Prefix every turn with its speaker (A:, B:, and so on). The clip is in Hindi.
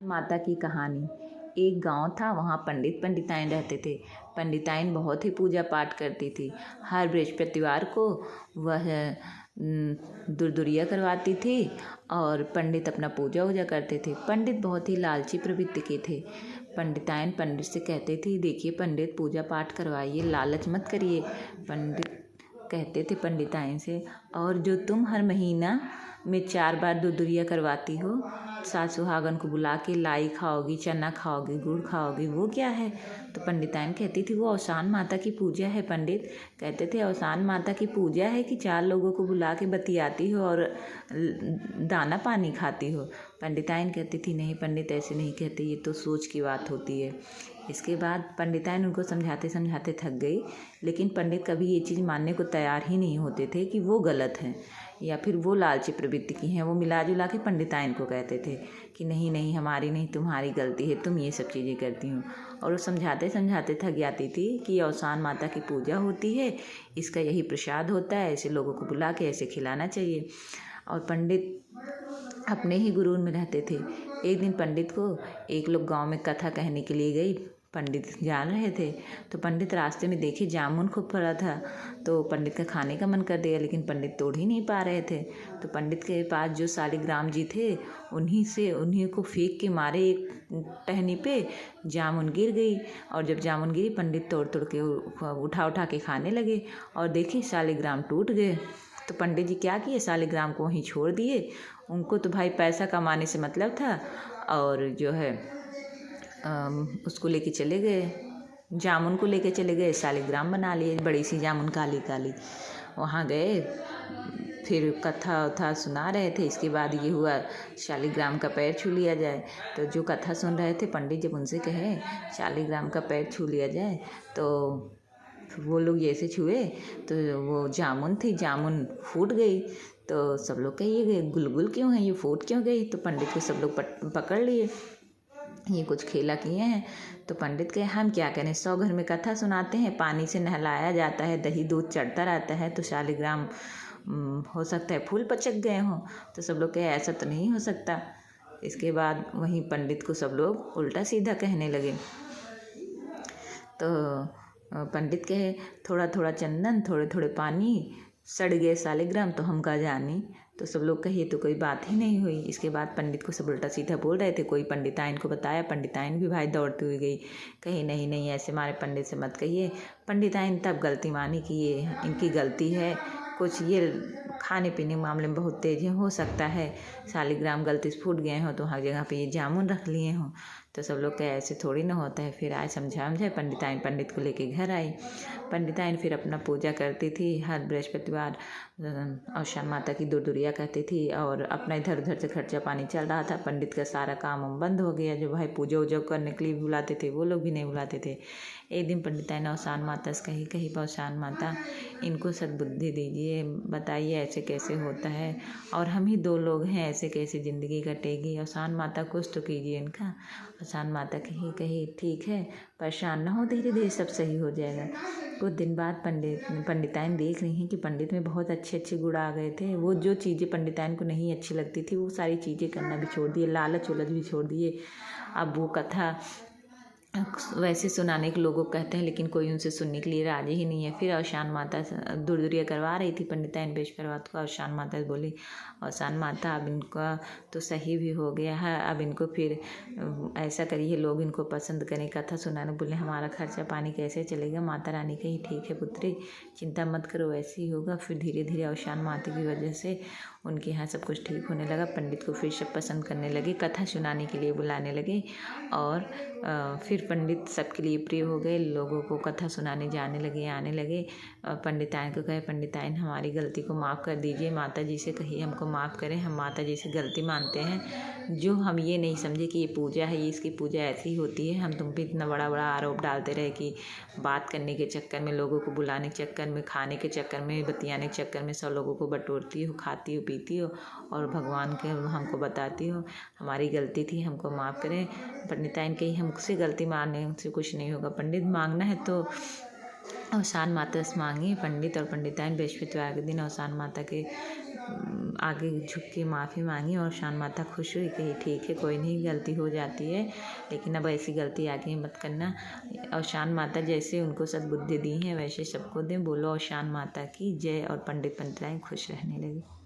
A: माता की कहानी। एक गांव था, वहाँ पंडित पंडिताइन रहते थे। पंडिताइन बहुत ही पूजा पाठ करती थी। हर बृहस्पतिवार को वह दुरदुरिया करवाती थी और पंडित अपना पूजा वूजा करते थे। पंडित बहुत ही लालची प्रवृत्ति के थे। पंडिताइन पंडित से कहते थे, देखिए पंडित, पूजा पाठ करवाइए, लालच मत करिए। पंडित कहते थे पंडिताइन से, और जो तुम हर महीना में 4 बार दुरदुरिया करवाती हो, सात सुहागन को बुला के लाई खाओगी, चना खाओगी, गुड़ खाओगी, वो क्या है? तो पंडिताइन कहती थी, वो औसान माता की पूजा है। पंडित कहते थे, औसान माता की पूजा है कि 4 लोगों को बुला के बतियाती हो और दाना पानी खाती हो? पंडिताइन कहती थी, नहीं पंडित, ऐसे नहीं कहते, ये तो सोच की बात होती है। इसके बाद पंडिताइन उनको समझाते समझाते थक गई, लेकिन पंडित कभी ये चीज़ मानने को तैयार ही नहीं होते थे कि वो गलत हैं या फिर वो लालची प्रवृत्ति की हैं। वो मिला जुला के पंडिताइन को कहते थे कि नहीं नहीं, हमारी नहीं, तुम्हारी गलती है, तुम ये सब चीज़ें करती हो। और वो समझाते समझाते थक जाती थी कि औसान माता की पूजा होती है, इसका यही प्रसाद होता है, ऐसे लोगों को बुला के ऐसे खिलाना चाहिए। और पंडित अपने ही गुरूर में रहते थे। एक दिन पंडित को एक लोग गांव में कथा कहने के लिए गई। पंडित जा रहे थे तो पंडित रास्ते में देखे जामुन खूब फरा था, तो पंडित का खाने का मन कर दिया, लेकिन पंडित तोड़ ही नहीं पा रहे थे। तो पंडित के पास जो शालिग्राम जी थे, उन्हीं को फेंक के मारे एक टहनी पे जामुन गिर गई। और जब जामुन गिरी, पंडित तोड़ तोड़ के उठा उठा के खाने लगे और देखिए शालिग्राम टूट गए। तो पंडित जी क्या किए, शालिग्राम को वहीं छोड़ दिए। उनको तो भाई पैसा कमाने से मतलब था, और जो है उसको लेके चले गए, जामुन को लेके चले गए, शालिग्राम बना लिए, बड़ी सी जामुन काली काली। वहाँ गए, फिर कथा उथा सुना रहे थे। इसके बाद ये हुआ, शालिग्राम का पैर छू लिया जाए। तो जो कथा सुन रहे थे, पंडित जब उनसे कहे शालिग्राम का पैर छू लिया जाए, तो वो लोग जैसे छुए तो वो जामुन थी, जामुन फूट गई। तो सब लोग कहिए, गुलगुल क्यों है, ये फूट क्यों गई? तो पंडित को सब लोग पकड़ लिए, ये कुछ खेला किए हैं। तो पंडित कहे, हम क्या करें, 100 घर में कथा सुनाते हैं, पानी से नहलाया जाता है, दही दूध चढ़ता रहता है, तो शालिग्राम हो सकता है फूल पचक गए हों। तो सब लोग कहे, ऐसा तो नहीं हो सकता। इसके बाद वहीं पंडित को सब लोग उल्टा सीधा कहने लगे। तो पंडित कहे, थोड़ा थोड़ा चंदन, थोड़े थोड़े पानी, सड़ गए शालिग्राम तो हम का जानी। तो सब लोग कहिए, तो कोई बात ही नहीं हुई। इसके बाद पंडित को सब उल्टा सीधा बोल रहे थे। कोई पंडिताइन को बताया, पंडिताइन भी भाई दौड़ती हुई गई, कही नहीं नहीं, ऐसे हमारे पंडित से मत कहिए। पंडिताइन तब गलती मानी कि ये इनकी गलती है, कुछ ये खाने पीने मामले में बहुत तेज है, हो सकता है शालिग्राम गलती से फूट गए हों तो हर जगह पे ये जामुन रख लिए हों। तो सब लोग कहे, ऐसे थोड़ी ना होता है। फिर आए समझाए, पंडिताइन पंडित को लेके घर आई। पंडिताइन फिर अपना पूजा करती थी हर बृहस्पतिवार, औसान माता की दुरदुरिया कहती थी, और अपना इधर उधर से खर्चा पानी चल रहा था। पंडित का सारा काम बंद हो गया। जो भाई पूजा वूजा करने के लिए बुलाते थे, वो लोग भी नहीं बुलाते थे। एक दिन पंडिताइन औसान माता से कही, औसान माता, इनको सद्बुद्धि दीजिए, बताइए ऐसे कैसे होता है, और हम ही 2 लोग हैं, ऐसे कैसे ज़िंदगी कटेगी। औसान माता कुछ तो कीजिए इनका। औसान माता कही, ठीक है, परेशान ना हो, धीरे धीरे सब सही हो जाएगा। कुछ दिन बाद पंडिताइन देख रही हैं कि पंडित में बहुत अच्छे अच्छे गुण आ गए थे। वो जो चीज़ें पंडिताइन को नहीं अच्छी लगती थी, वो सारी चीज़ें करना भी छोड़ दिए, लालच उलच भी छोड़ दिए। अब वो कथा वैसे सुनाने के लोगों को कहते हैं, लेकिन कोई उनसे सुनने के लिए राजी ही नहीं है। फिर औसान माता दुरदुरिया करवा रही थी पंडिताइन बृहस्पतिवार को। औसान माता से बोली, औसान माता, अब इनका तो सही भी हो गया है, अब इनको फिर ऐसा करिए, लोग इनको पसंद करें, कथा सुनाने। बोले, हमारा खर्चा पानी कैसे चलेगा? माता रानी कही, ठीक है पुत्री, चिंता मत करो, वैसे ही होगा। फिर धीरे धीरे औसान माता की वजह से उनके यहाँ सब कुछ ठीक होने लगा। पंडित को फिर सब पसंद करने लगे, कथा सुनाने के लिए बुलाने लगे, और फिर पंडित सबके लिए प्रिय हो गए। लोगों को कथा सुनाने जाने लगे, आने लगे। पंडिताइन को कहे, पंडिताइन हमारी गलती को माफ़ कर दीजिए, माता जी से कहिए हमको माफ़ करें, हम माता जी से गलती मानते हैं। जो हम ये नहीं समझे कि ये पूजा है, ये इसकी पूजा ऐसी होती है। हम तुम पे इतना बड़ा बड़ा आरोप डालते रहे कि बात करने के चक्कर में, लोगों को बुलाने के चक्कर में, खाने के चक्कर में, बतियाने के चक्कर में सब लोगों को बटोरती हो, खाती हो, पीती हो, और भगवान के हमको बताती हो। हमारी गलती थी, हमको माफ़ करें। पंडिताइन कही, हमसे गलती मानने से कुछ नहीं होगा, पंडित मांगना है तो औसान माता से मांगी। पंडित और पंडिताइन बृहस्पतिवार के दिन औसान माता के आगे झुक के माफ़ी मांगी और शान माता खुश हुई, कही ठीक है कोई नहीं, गलती हो जाती है लेकिन अब ऐसी गलती आगे मत करना। और शान माता जैसे उनको सद्बुद्धि दी है वैसे सबको दें। बोलो और शान माता की जय। और पंडित पंडिताएँ खुश रहने लगे।